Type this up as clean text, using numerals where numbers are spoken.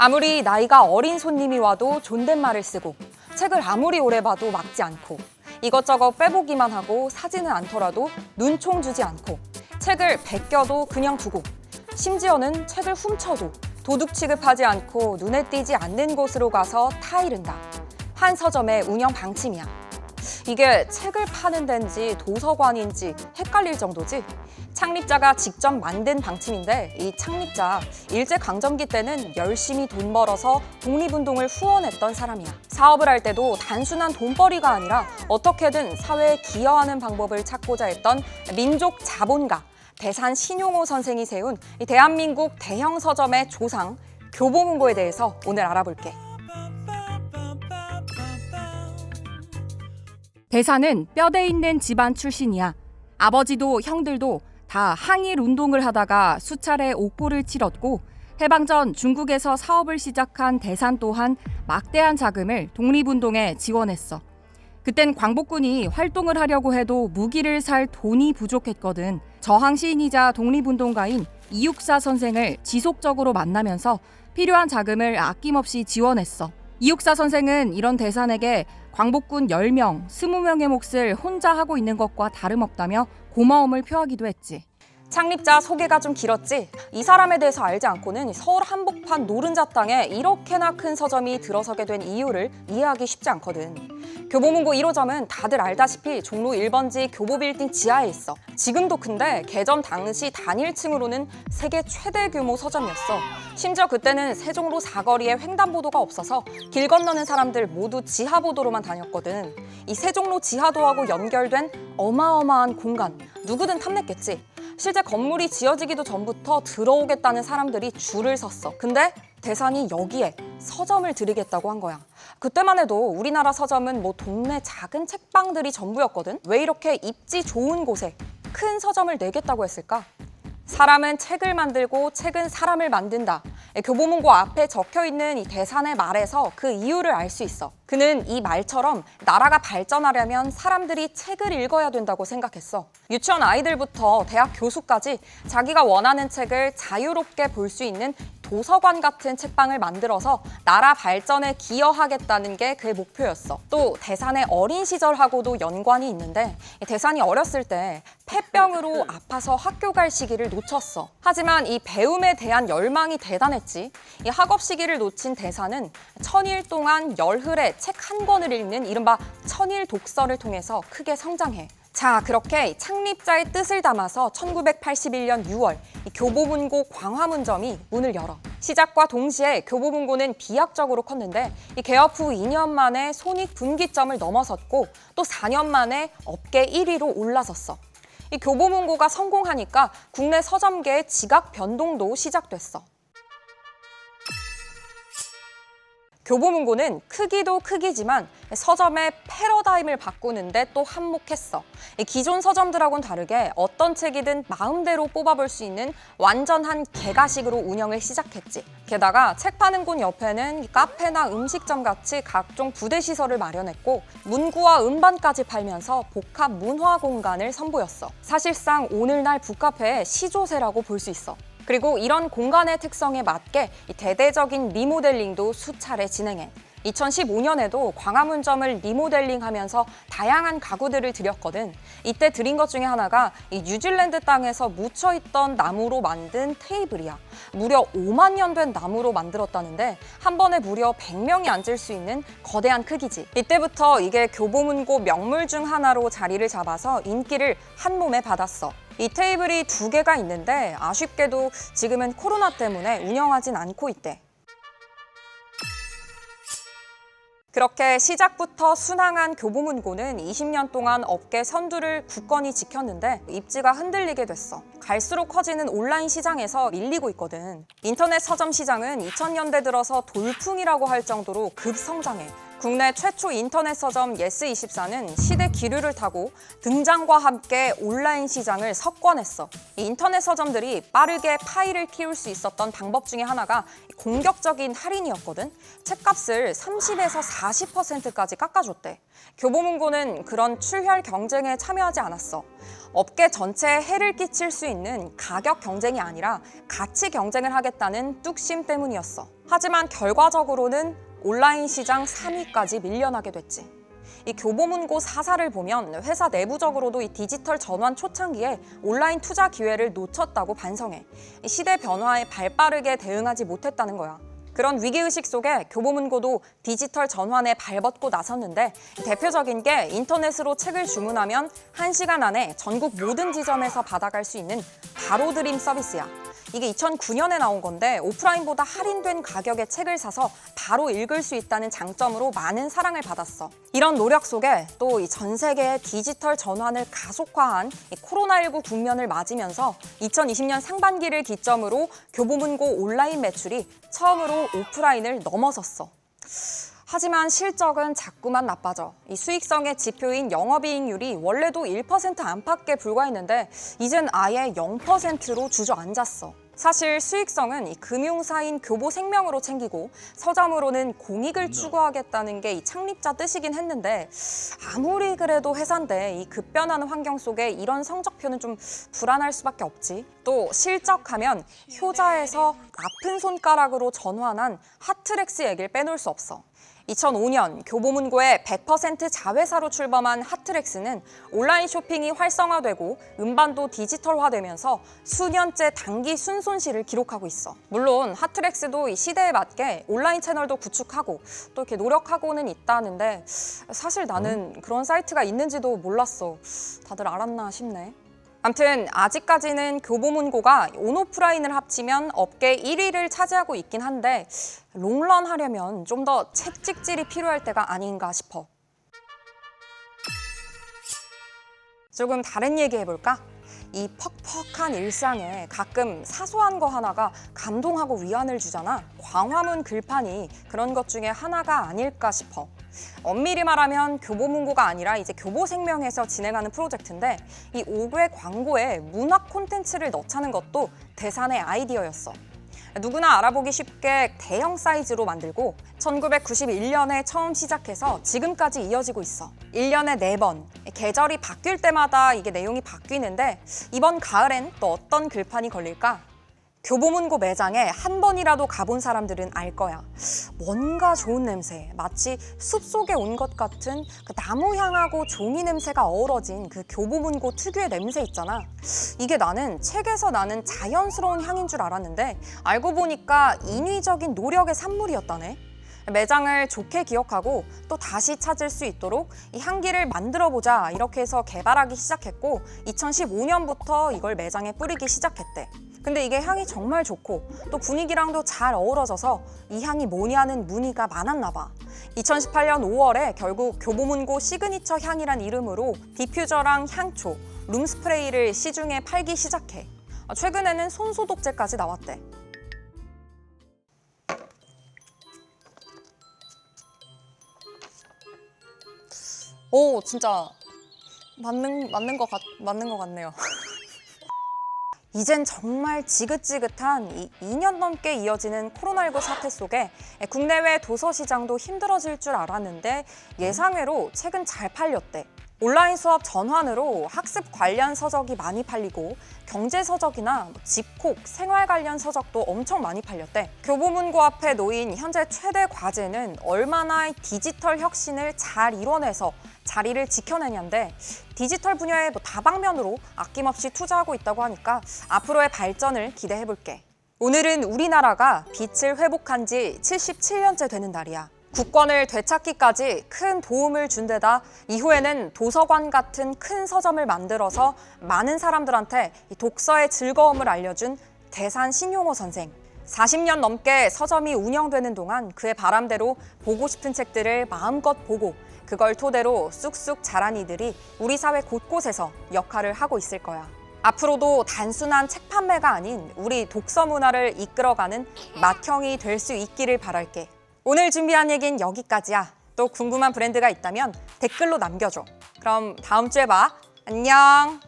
아무리 나이가 어린 손님이 와도 존댓말을 쓰고 책을 아무리 오래 봐도 막지 않고 이것저것 빼보기만 하고 사지는 않더라도 눈총 주지 않고 책을 베껴도 그냥 두고 심지어는 책을 훔쳐도 도둑 취급하지 않고 눈에 띄지 않는 곳으로 가서 타이른다. 한 서점의 운영 방침이야. 이게 책을 파는 데인지 도서관인지 헷갈릴 정도지. 창립자가 직접 만든 방침인데 이 창립자 일제강점기 때는 열심히 돈 벌어서 독립운동을 후원했던 사람이야. 사업을 할 때도 단순한 돈벌이가 아니라 어떻게든 사회에 기여하는 방법을 찾고자 했던 민족 자본가 대산 신용호 선생이 세운 이 대한민국 대형 서점의 조상 교보문고에 대해서 오늘 알아볼게. 대산은 뼈대 있는 집안 출신이야. 아버지도 형들도 다 항일 운동을 하다가 수차례 옥보를 치렀고 해방 전 중국에서 사업을 시작한 대산 또한 막대한 자금을 독립운동에 지원했어. 그땐 광복군이 활동을 하려고 해도 무기를 살 돈이 부족했거든. 저항 시인이자 독립운동가인 이육사 선생을 지속적으로 만나면서 필요한 자금을 아낌없이 지원했어. 이육사 선생은 이런 대산에게 광복군 10명, 20명의 몫을 혼자 하고 있는 것과 다름없다며 고마움을 표하기도 했지. 창립자 소개가 좀 길었지. 이 사람에 대해서 알지 않고는 서울 한복판 노른자 땅에 이렇게나 큰 서점이 들어서게 된 이유를 이해하기 쉽지 않거든. 교보문고 1호점은 다들 알다시피 종로 1번지 교보빌딩 지하에 있어. 지금도 큰데 개점 당시 단일층으로는 세계 최대 규모 서점이었어. 심지어 그때는 세종로 사거리에 횡단보도가 없어서 길 건너는 사람들 모두 지하보도로만 다녔거든. 이 세종로 지하도하고 연결된 어마어마한 공간, 누구든 탐냈겠지. 실제 건물이 지어지기도 전부터 들어오겠다는 사람들이 줄을 섰어. 근데 대산이 여기에 서점을 들이겠다고 한 거야. 그때만 해도 우리나라 서점은 동네 작은 책방들이 전부였거든. 왜 이렇게 입지 좋은 곳에 큰 서점을 내겠다고 했을까? 사람은 책을 만들고 책은 사람을 만든다. 교보문고 앞에 적혀있는 이 대산의 말에서 그 이유를 알 수 있어. 그는 이 말처럼 나라가 발전하려면 사람들이 책을 읽어야 된다고 생각했어. 유치원 아이들부터 대학 교수까지 자기가 원하는 책을 자유롭게 볼 수 있는 도서관 같은 책방을 만들어서 나라 발전에 기여하겠다는 게 그의 목표였어. 또 대산의 어린 시절하고도 연관이 있는데 대산이 어렸을 때 폐병으로 아파서 학교 갈 시기를 놓쳤어. 하지만 이 배움에 대한 열망이 대단했지. 이 학업 시기를 놓친 대산은 천일 동안 열흘에 책 한 권을 읽는 이른바 천일 독서를 통해서 크게 성장해. 자, 그렇게 창립자의 뜻을 담아서 1981년 6월 이 교보문고 광화문점이 문을 열어. 시작과 동시에 교보문고는 비약적으로 컸는데 이 개업 후 2년 만에 손익분기점을 넘어섰고 또 4년 만에 업계 1위로 올라섰어. 이 교보문고가 성공하니까 국내 서점계의 지각 변동도 시작됐어. 교보문고는 크기도 크기지만 서점의 패러다임을 바꾸는데 또 한몫했어. 기존 서점들하고는 다르게 어떤 책이든 마음대로 뽑아볼 수 있는 완전한 개가식으로 운영을 시작했지. 게다가 책 파는 곳 옆에는 카페나 음식점 같이 각종 부대 시설을 마련했고 문구와 음반까지 팔면서 복합 문화 공간을 선보였어. 사실상 오늘날 북카페의 시조세라고 볼 수 있어. 그리고 이런 공간의 특성에 맞게 대대적인 리모델링도 수차례 진행해. 2015년에도 광화문점을 리모델링하면서 다양한 가구들을 들였거든. 이때 들인 것 중에 하나가 이 뉴질랜드 땅에서 묻혀있던 나무로 만든 테이블이야. 무려 5만 년 된 나무로 만들었다는데 한 번에 무려 100명이 앉을 수 있는 거대한 크기지. 이때부터 이게 교보문고 명물 중 하나로 자리를 잡아서 인기를 한 몸에 받았어. 이 테이블이 2개가 있는데 아쉽게도 지금은 코로나 때문에 운영하진 않고 있대. 그렇게 시작부터 순항한 교보문고는 20년 동안 업계 선두를 굳건히 지켰는데 입지가 흔들리게 됐어. 갈수록 커지는 온라인 시장에서 밀리고 있거든. 인터넷 서점 시장은 2000년대 들어서 돌풍이라고 할 정도로 급성장해. 국내 최초 인터넷 서점 예스24는 시대 기류를 타고 등장과 함께 온라인 시장을 석권했어. 이 인터넷 서점들이 빠르게 파이를 키울 수 있었던 방법 중에 하나가 공격적인 할인이었거든. 책값을 30에서 40%까지 깎아줬대. 교보문고는 그런 출혈 경쟁에 참여하지 않았어. 업계 전체에 해를 끼칠 수 있는 가격 경쟁이 아니라 가치 경쟁을 하겠다는 뚝심 때문이었어. 하지만 결과적으로는 온라인 시장 3위까지 밀려나게 됐지. 이 교보문고 사사를 보면 회사 내부적으로도 이 디지털 전환 초창기에 온라인 투자 기회를 놓쳤다고 반성해. 이 시대 변화에 발빠르게 대응하지 못했다는 거야. 그런 위기의식 속에 교보문고도 디지털 전환에 발벗고 나섰는데 대표적인 게 인터넷으로 책을 주문하면 1시간 안에 전국 모든 지점에서 받아갈 수 있는 바로 드림 서비스야. 이게 2009년에 나온 건데 오프라인보다 할인된 가격에 책을 사서 바로 읽을 수 있다는 장점으로 많은 사랑을 받았어. 이런 노력 속에 또 이 전 세계의 디지털 전환을 가속화한 이 코로나19 국면을 맞으면서 2020년 상반기를 기점으로 교보문고 온라인 매출이 처음으로 오프라인을 넘어섰어. 하지만 실적은 자꾸만 나빠져. 이 수익성의 지표인 영업이익률이 원래도 1% 안팎에 불과했는데 이젠 아예 0%로 주저앉았어. 사실 수익성은 이 금융사인 교보생명으로 챙기고 서점으로는 공익을 추구하겠다는 게 이 창립자 뜻이긴 했는데 아무리 그래도 회사인데 이 급변하는 환경 속에 이런 성적표는 좀 불안할 수밖에 없지. 또 실적하면 효자에서 아픈 손가락으로 전환한 핫트렉스 얘기를 빼놓을 수 없어. 2005년 교보문고의 100% 자회사로 출범한 핫트렉스는 온라인 쇼핑이 활성화되고 음반도 디지털화되면서 수년째 단기 순손실을 기록하고 있어. 물론 핫트렉스도 이 시대에 맞게 온라인 채널도 구축하고 또 이렇게 노력하고는 있다는데 사실 나는 그런 사이트가 있는지도 몰랐어. 다들 알았나 싶네. 아무튼 아직까지는 교보문고가 온오프라인을 합치면 업계 1위를 차지하고 있긴 한데 롱런 하려면 좀 더 책찍질이 필요할 때가 아닌가 싶어. 조금 다른 얘기 해볼까? 이 퍽퍽한 일상에 가끔 사소한 거 하나가 감동하고 위안을 주잖아. 광화문 글판이 그런 것 중에 하나가 아닐까 싶어. 엄밀히 말하면 교보문고가 아니라 이제 교보생명에서 진행하는 프로젝트인데 이 5개 광고에 문학 콘텐츠를 넣자는 것도 대산의 아이디어였어. 누구나 알아보기 쉽게 대형 사이즈로 만들고 1991년에 처음 시작해서 지금까지 이어지고 있어. 1년에 4번, 계절이 바뀔 때마다 이게 내용이 바뀌는데 이번 가을엔 또 어떤 글판이 걸릴까? 교보문고 매장에 한 번이라도 가본 사람들은 알 거야. 뭔가 좋은 냄새, 마치 숲속에 온 것 같은 그 나무 향하고 종이 냄새가 어우러진 그 교보문고 특유의 냄새 있잖아. 이게 나는 책에서 나는 자연스러운 향인 줄 알았는데 알고 보니까 인위적인 노력의 산물이었다네. 매장을 좋게 기억하고 또 다시 찾을 수 있도록 이 향기를 만들어보자 이렇게 해서 개발하기 시작했고 2015년부터 이걸 매장에 뿌리기 시작했대. 근데 이게 향이 정말 좋고 또 분위기랑도 잘 어우러져서 이 향이 뭐냐는 문의가 많았나 봐. 2018년 5월에 결국 교보문고 시그니처 향이란 이름으로 디퓨저랑 향초, 룸스프레이를 시중에 팔기 시작해. 최근에는 손소독제까지 나왔대. 오, 진짜 맞는 것 같네요. 이젠 정말 지긋지긋한 이 2년 넘게 이어지는 코로나19 사태 속에 국내외 도서 시장도 힘들어질 줄 알았는데 예상외로 책은 잘 팔렸대. 온라인 수업 전환으로 학습 관련 서적이 많이 팔리고 경제 서적이나 집콕, 생활 관련 서적도 엄청 많이 팔렸대. 교보문고 앞에 놓인 현재 최대 과제는 얼마나 디지털 혁신을 잘 이뤄내서 자리를 지켜내냐인데 디지털 분야의 다방면으로 아낌없이 투자하고 있다고 하니까 앞으로의 발전을 기대해볼게. 오늘은 우리나라가 빛을 회복한 지 77년째 되는 날이야. 국권을 되찾기까지 큰 도움을 준 데다 이후에는 도서관 같은 큰 서점을 만들어서 많은 사람들한테 독서의 즐거움을 알려준 대산 신용호 선생. 40년 넘게 서점이 운영되는 동안 그의 바람대로 보고 싶은 책들을 마음껏 보고 그걸 토대로 쑥쑥 자란 이들이 우리 사회 곳곳에서 역할을 하고 있을 거야. 앞으로도 단순한 책 판매가 아닌 우리 독서 문화를 이끌어가는 맏형이 될 수 있기를 바랄게. 오늘 준비한 얘기는 여기까지야. 또 궁금한 브랜드가 있다면 댓글로 남겨줘. 그럼 다음 주에 봐. 안녕.